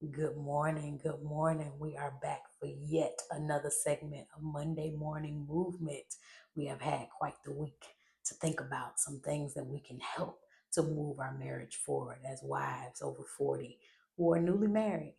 Good morning. Good morning. We are back for yet another segment of Monday Morning Movement. We have had quite the week to think about some things that we can help to move our marriage forward as wives over 40 who are newly married.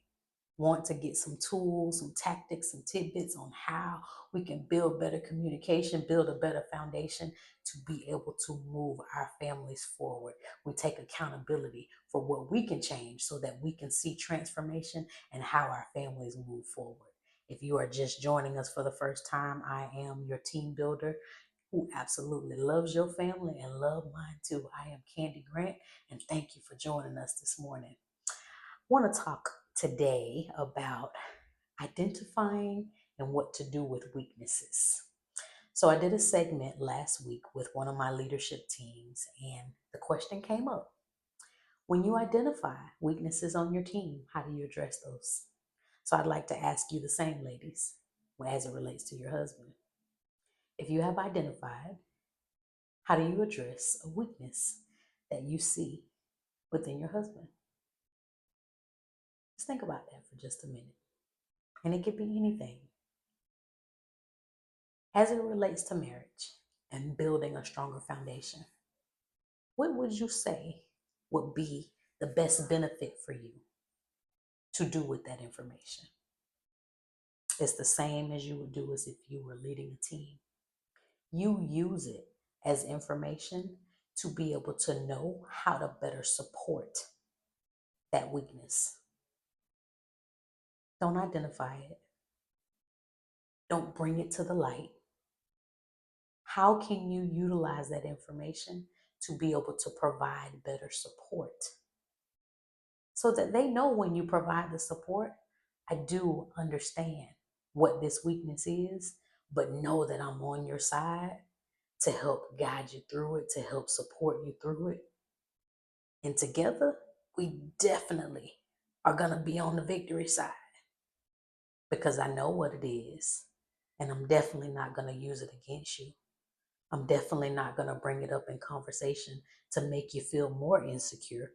Want to get some tools, some tactics, some tidbits on how we can build better communication, build a better foundation to be able to move our families forward. We take accountability for what we can change so that we can see transformation and how our families move forward. If you are just joining us for the first time, I am your team builder who absolutely loves your family and love mine too. I am Candy Grant, and thank you for joining us this morning. I want to talk today about identifying and what to do with weaknesses. So I did a segment last week with one of my leadership teams, and the question came up. When you identify weaknesses on your team, how do you address those? So I'd like to ask you the same, ladies, as it relates to your husband. If you have identified, how do you address a weakness that you see within your husband? Just think about that for just a minute. And it could be anything. As it relates to marriage and building a stronger foundation, what would you say would be the best benefit for you to do with that information? It's the same as you would do as if you were leading a team. You use it as information to be able to know how to better support that weakness. Don't identify it. Don't bring it to the light. How can you utilize that information to be able to provide better support so that they know when you provide the support, I do understand what this weakness is, but know that I'm on your side to help guide you through it, to help support you through it. And together, we definitely are going to be on the victory side because I know what it is. And I'm definitely not going to use it against you. I'm definitely not going to bring it up in conversation to make you feel more insecure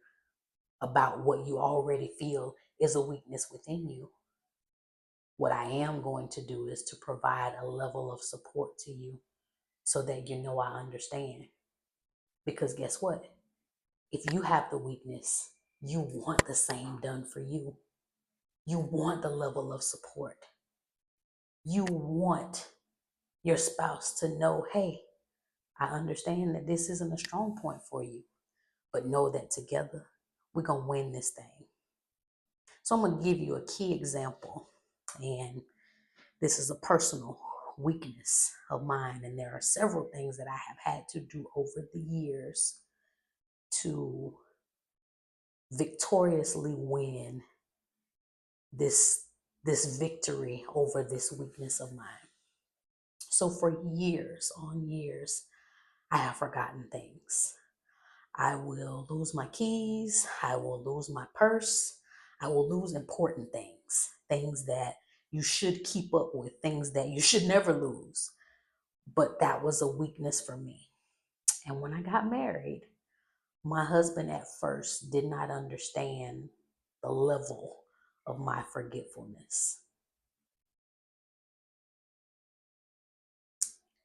about what you already feel is a weakness within you. What I am going to do is to provide a level of support to you so that you know I understand. Because guess what? If you have the weakness, you want the same done for you. You want the level of support. You want your spouse to know, hey, I understand that this isn't a strong point for you, but know that together we're going to win this thing. So I'm going to give you a key example. And this is a personal weakness of mine. And there are several things that I have had to do over the years to victoriously win this this victory over this weakness of mine. So for years on years, I have forgotten things. I will lose my keys, I will lose my purse, I will lose important things, things that you should keep up with, things that you should never lose. But that was a weakness for me. And when I got married, my husband at first did not understand the level of my forgetfulness.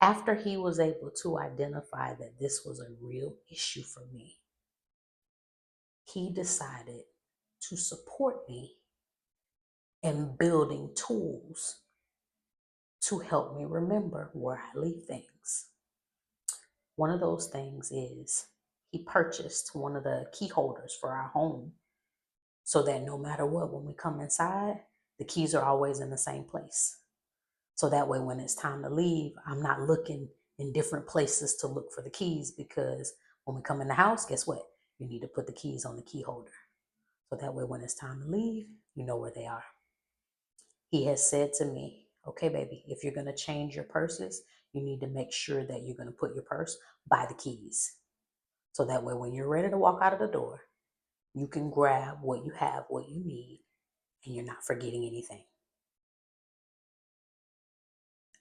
After he was able to identify that this was a real issue for me, he decided to support me in building tools to help me remember where I leave things. One of those things is he purchased one of the key holders for our home so that no matter what, when we come inside, the keys are always in the same place. So that way, when it's time to leave, I'm not looking in different places to look for the keys because when we come in the house, guess what? You need to put the keys on the key holder. So that way, when it's time to leave, you know where they are. He has said to me, okay, baby, if you're going to change your purses, you need to make sure that you're going to put your purse by the keys. So that way, when you're ready to walk out of the door, you can grab what you have, what you need, and you're not forgetting anything.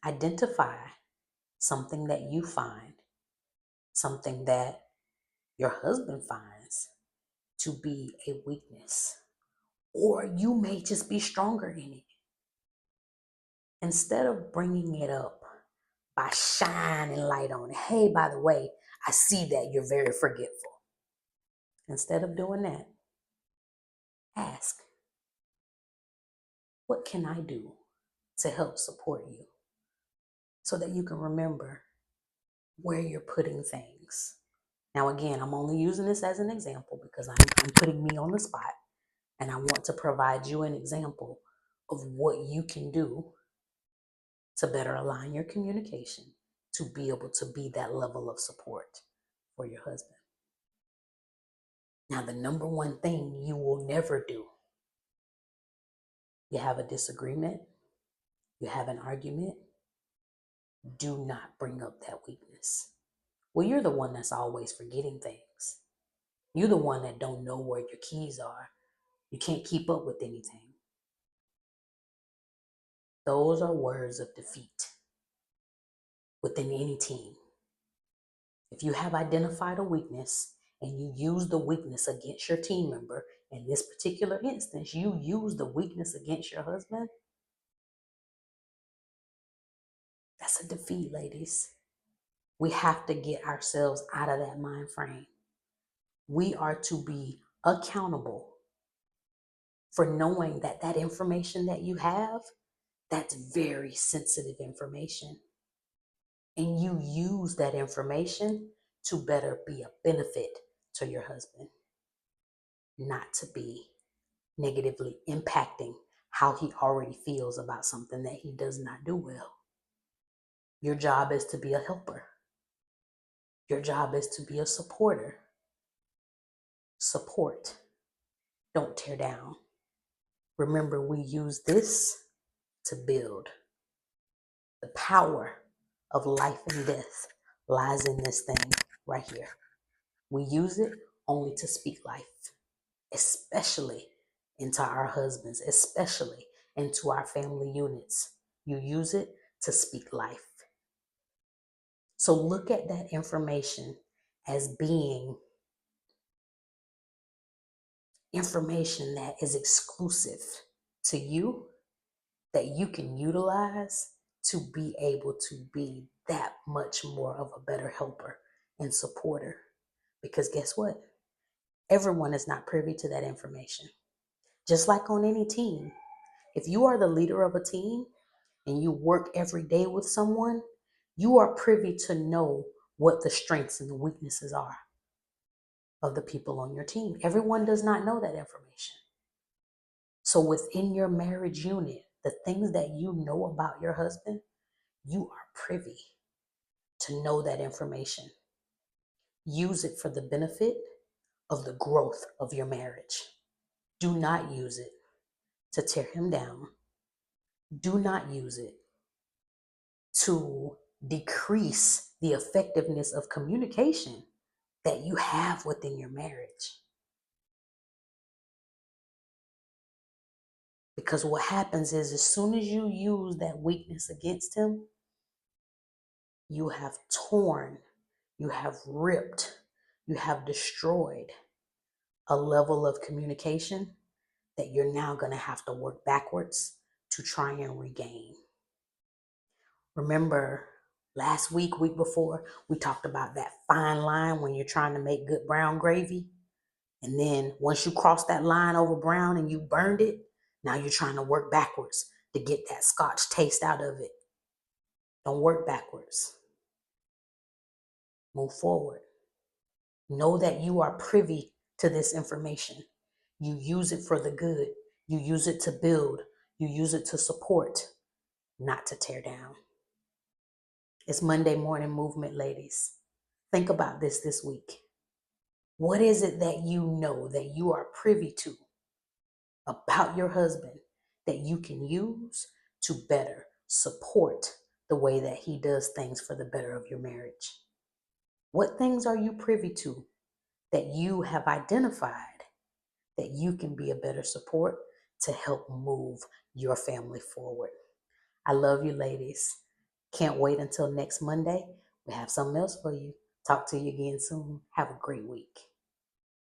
Identify something that you find, something that your husband finds to be a weakness or you may just be stronger in it. Instead of bringing it up by shining light on it, hey, by the way, I see that you're very forgetful. Instead of doing that, ask, what can I do to help support you so that you can remember where you're putting things? Now, again, I'm only using this as an example because I'm putting me on the spot, and I want to provide you an example of what you can do to better align your communication to be able to be that level of support for your husband. Now, the number one thing you will never do, you have a disagreement, you have an argument, do not bring up that weakness. Well, you're the one that's always forgetting things. You're the one that don't know where your keys are. You can't keep up with anything. Those are words of defeat within any team. If you have identified a weakness and you use the weakness against your team member, in this particular instance, you use the weakness against your husband, that's a defeat, ladies. We have to get ourselves out of that mind frame. We are to be accountable for knowing that that information that you have, that's very sensitive information. And you use that information to better be a benefit to your husband, not to be negatively impacting how he already feels about something that he does not do well. Your job is to be a helper. Your job is to be a supporter. Support. Don't tear down. Remember, we use this to build. The power of life and death lies in this thing right here. We use it only to speak life, especially into our husbands, especially into our family units. You use it to speak life. So look at that information as being information that is exclusive to you, that you can utilize to be able to be that much more of a better helper and supporter. Because guess what? Everyone is not privy to that information. Just like on any team, if you are the leader of a team and you work every day with someone, you are privy to know what the strengths and the weaknesses are of the people on your team. Everyone does not know that information. So within your marriage unit, the things that you know about your husband, you are privy to know that information. Use it for the benefit of the growth of your marriage. Do not use it to tear him down. Do not use it to decrease the effectiveness of communication that you have within your marriage. Because what happens is, as soon as you use that weakness against him, you have torn, you have ripped, you have destroyed a level of communication that you're now going to have to work backwards to try and regain. Remember, last week before, we talked about that fine line when you're trying to make good brown gravy. And then once you cross that line over brown and you burned it, now you're trying to work backwards to get that Scotch taste out of it. Don't work backwards. Move forward. Know that you are privy to this information. You use it for the good. You use it to build. You use it to support, not to tear down. It's Monday Morning Movement, ladies. Think about this week. What is it that you know, that you are privy to about your husband, that you can use to better support the way that he does things for the better of your marriage? What things are you privy to that you have identified that you can be a better support to help move your family forward? I love you, ladies. Can't wait until next Monday. We have something else for you. Talk to you again soon. Have a great week.